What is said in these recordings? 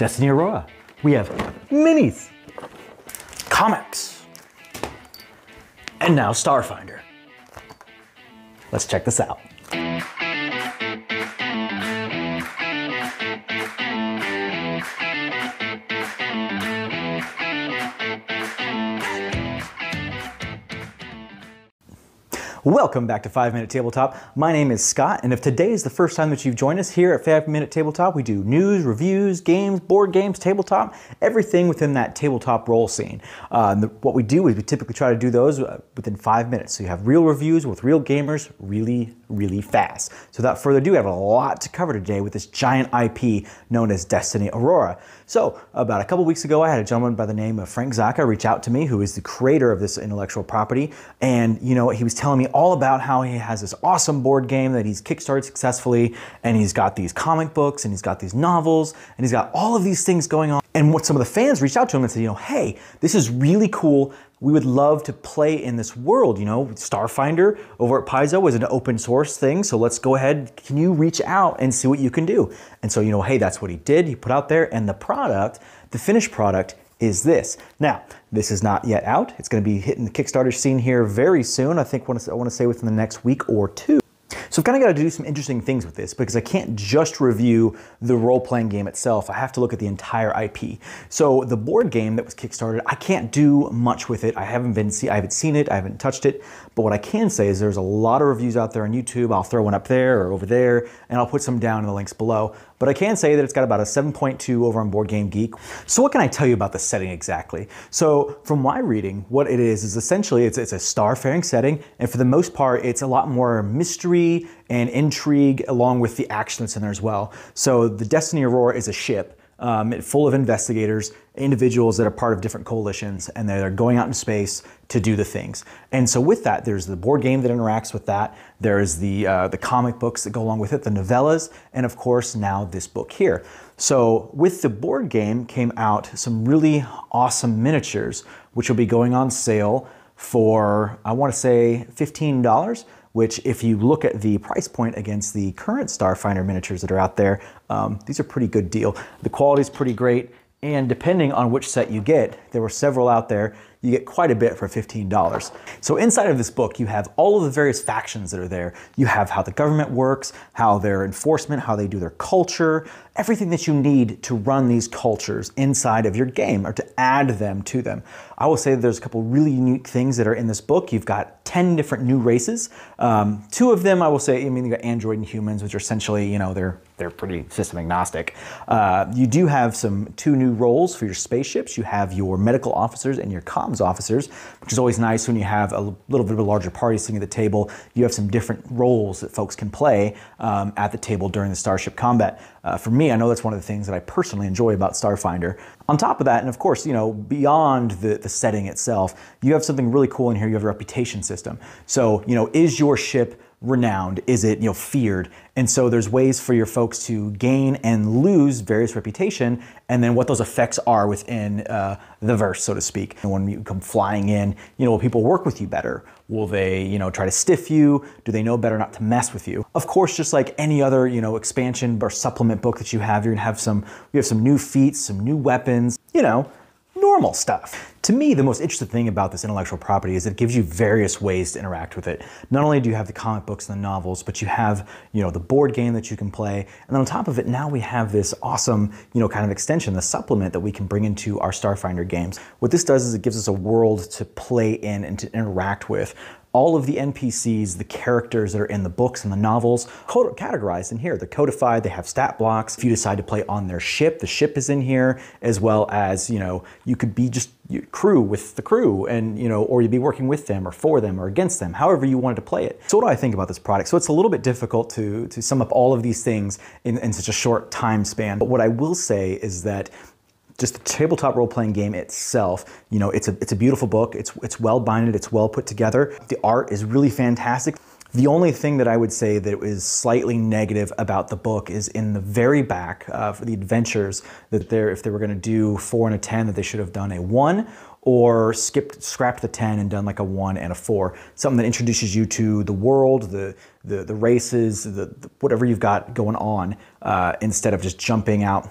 Destiny Aurora. We have minis, comics, and now Starfinder. Let's check this out. Welcome back to 5 Minute Tabletop. My name is Scott, and if today is the first time that you've joined us here at 5 Minute Tabletop, we do news, reviews, games, board games, tabletop, everything within that tabletop role scene. What we do is we typically try to do those within 5 minutes. So you have real reviews with real gamers really fast. So without further ado, we have a lot to cover today with this giant IP known as Destiny Aurora. So about a couple weeks ago, I had a gentleman by the name of Frank Zaka reach out to me, who is the creator of this intellectual property. And he was telling me all about how he has this awesome board game that he's kickstarted successfully, and he's got these comic books, and he's got these novels, and he's got all of these things going on. And what some of the fans reached out to him and said, hey, this is really cool. We would love to play in this world. Starfinder over at Paizo is an open source thing, so let's go ahead. Can you reach out and see what you can do? And so, hey, that's what he did. He put out there, and the product, the finished product, is this. Now, this is not yet out. It's going to be hitting the Kickstarter scene here very soon. I think I want to say within the next week or two. So I've kind of got to do some interesting things with this because I can't just review the role-playing game itself. I have to look at the entire IP. So the board game that was Kickstarted, I can't do much with it. I haven't seen it, I haven't touched it. But what I can say is there's a lot of reviews out there on YouTube. I'll throw one up there or over there, and I'll put some down in the links below. But I can say that it's got about a 7.2 over on Board Game Geek. So what can I tell you about the setting exactly? So from my reading, what it is essentially it's a starfaring setting, and for the most part, it's a lot more mystery and intrigue along with the action that's in there as well. So the Destiny Aurora is a ship full of investigators, individuals that are part of different coalitions, and they're going out in space to do the things. And so with that, there's the board game that interacts with that. There's the comic books that go along with it, the novellas, and of course now this book here. So with the board game came out some really awesome miniatures, which will be going on sale for, I want to say, $15. Which if you look at the price point against the current Starfinder miniatures that are out there, these are a pretty good deal. The quality is pretty great, and depending on which set you get, there were several out there, you get quite a bit for $15. So inside of this book, you have all of the various factions that are there. You have how the government works, how their enforcement, how they do their culture, everything that you need to run these cultures inside of your game or to add them to them. I will say that there's a couple really unique things that are in this book. You've got 10 different new races. Two of them, I will say, you got android and humans, which are essentially, they're pretty system agnostic. You do have two new roles for your spaceships. You have your medical officers and your comms officers, which is always nice when you have a little bit of a larger party sitting at the table. You have some different roles that folks can play at the table during the starship combat. For me, I know that's one of the things that I personally enjoy about Starfinder. On top of that, and of course, beyond the setting itself, you have something really cool in here. You have a reputation system. So, is your ship renowned? Is it feared? And so there's ways for your folks to gain and lose various reputation, and then what those effects are within the verse, so to speak. And when you come flying in, will people work with you better? Will they try to stiff you? Do they know better not to mess with you? Of course, just like any other expansion or supplement book that you have, you're gonna have some new feats, some new weapons, normal stuff. To me, the most interesting thing about this intellectual property is it gives you various ways to interact with it. Not only do you have the comic books and the novels, but you have, the board game that you can play. And then on top of it, now we have this awesome, kind of extension, the supplement that we can bring into our Starfinder games. What this does is it gives us a world to play in and to interact with. All of the NPCs, the characters that are in the books and the novels, categorized in here. They're codified, they have stat blocks. If you decide to play on their ship, the ship is in here, as well as, you could be just crew with the crew and, or you'd be working with them or for them or against them, however you wanted to play it. So what do I think about this product? So it's a little bit difficult to sum up all of these things in such a short time span. But what I will say is that just the tabletop role-playing game itself, it's a beautiful book. It's well binded, it's well put together. The art is really fantastic. The only thing that I would say that is slightly negative about the book is in the very back for the adventures that if they were going to do 4 and a 10, that they should have done a 1, or scrapped the 10 and done like a 1 and a 4. Something that introduces you to the world, the races, whatever you've got going on, instead of just jumping out.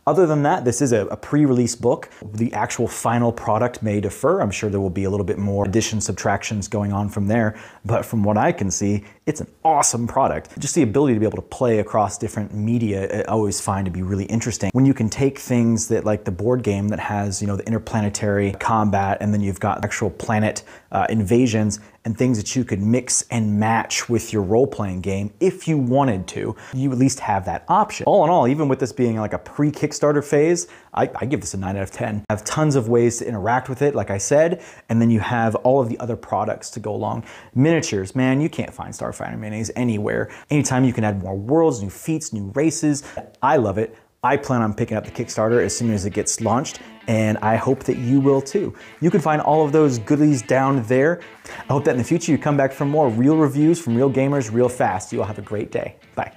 Other than that, this is a pre-release book. The actual final product may differ. I'm sure there will be a little bit more additions, subtractions going on from there. But from what I can see, it's an awesome product. Just the ability to be able to play across different media, I always find to be really interesting. When you can take things that, like the board game that has, you know, the interplanetary combat, and then you've got actual planet invasions and things that you could mix and match with your role-playing game if you wanted to, you at least have that option. All in all, even with this being like a pre-Kickstarter phase, I give this a 9 out of 10. I have tons of ways to interact with it, like I said, and then you have all of the other products to go along. Miniatures, man, you can't find Starfinder minis anywhere. Anytime you can add more worlds, new feats, new races, I love it. I plan on picking up the Kickstarter as soon as it gets launched, and I hope that you will too. You can find all of those goodies down there. I hope that in the future you come back for more real reviews from real gamers real fast. You all have a great day. Bye.